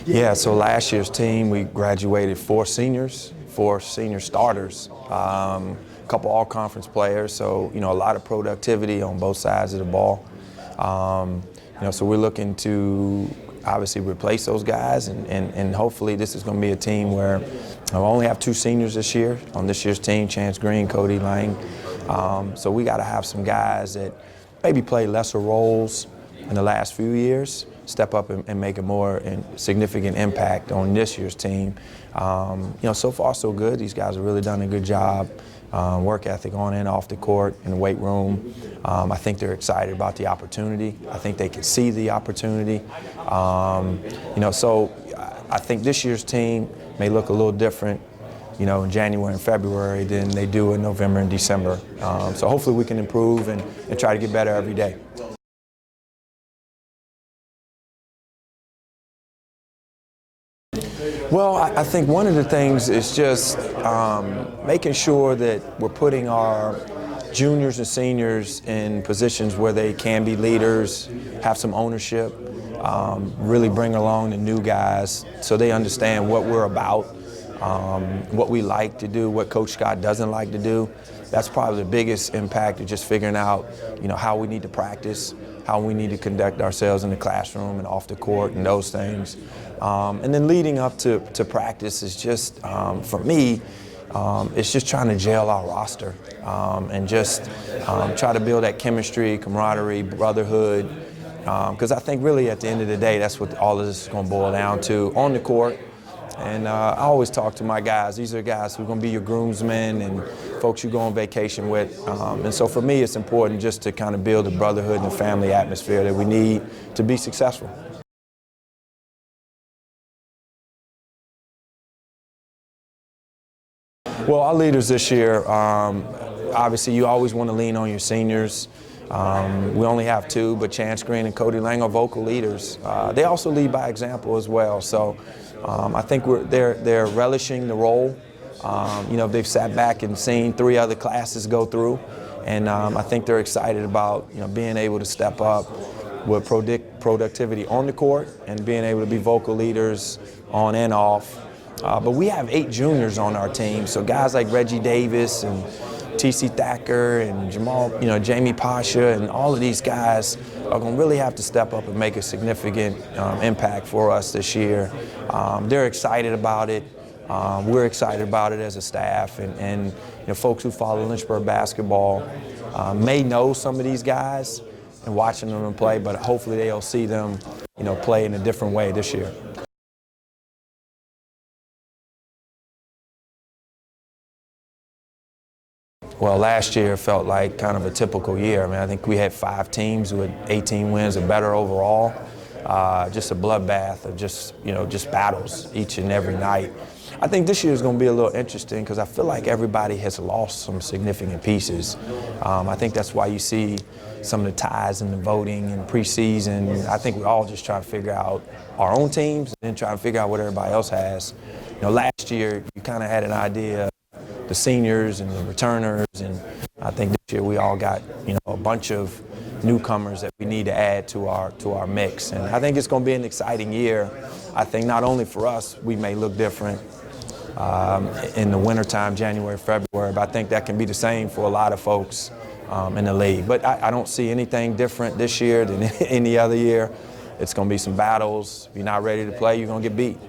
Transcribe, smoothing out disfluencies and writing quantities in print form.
Yeah, so last year's team, we graduated four senior starters, a couple all-conference players, so, a lot of productivity on both sides of the ball. So we're looking to obviously replace those guys, and hopefully this is going to be a team where I only have two seniors this year on this year's team, Chance Green, Cody Lang. So we got to have some guys that maybe play lesser roles in the last few years, step up and make a more significant impact on this year's team. So far so good. These guys have really done a good job. Work ethic on and off the court, in the weight room. I think they're excited about the opportunity. I think they can see the opportunity. So I think this year's team may look a little different, in January and February than they do in November and December. So hopefully we can improve and try to get better every day. Well, I think one of the things is just making sure that we're putting our juniors and seniors in positions where they can be leaders, have some ownership, really bring along the new guys so they understand what we're about, what we like to do, what Coach Scott doesn't like to do. That's probably the biggest impact, of just figuring out, how we need to practice, how we need to conduct ourselves in the classroom and off the court and those things. And then leading up to practice is just, for me, it's just trying to gel our roster and just try to build that chemistry, camaraderie, brotherhood, because I think really at the end of the day, that's what all of this is going to boil down to on the court. And I always talk to my guys. These are guys who are going to be your groomsmen and folks you go on vacation with. And so for me, it's important just to kind of build the brotherhood and the family atmosphere that we need to be successful. Well, our leaders this year, obviously you always want to lean on your seniors. We only have two, but Chance Green and Cody Lang are vocal leaders. They also lead by example as well. So I think they're relishing the role. They've sat back and seen three other classes go through, and I think they're excited about being able to step up with productivity on the court and being able to be vocal leaders on and off. But we have 8 juniors on our team, so guys like Reggie Davis and T.C. Thacker and Jamal, Jamie Pasha, and all of these guys are going to really have to step up and make a significant impact for us this year. They're excited about it. We're excited about it as a staff, and folks who follow Lynchburg basketball may know some of these guys and watching them play, but hopefully they'll see them, play in a different way this year. Well, last year felt like kind of a typical year. I think we had 5 teams with 18 wins or better overall. Just a bloodbath of just battles each and every night. I think this year is going to be a little interesting because I feel like everybody has lost some significant pieces. I think that's why you see some of the ties in the voting and preseason. I think we're all just trying to figure out our own teams and then trying to figure out what everybody else has. Last year you kind of had an idea the seniors and the returners, and I think this year we all got a bunch of newcomers that we need to add to our mix, and I think it's going to be an exciting year. I think not only for us, we may look different in the wintertime, January, February, but I think that can be the same for a lot of folks in the league. But I don't see anything different this year than any other year. It's going to be some battles. If you're not ready to play, you're going to get beat.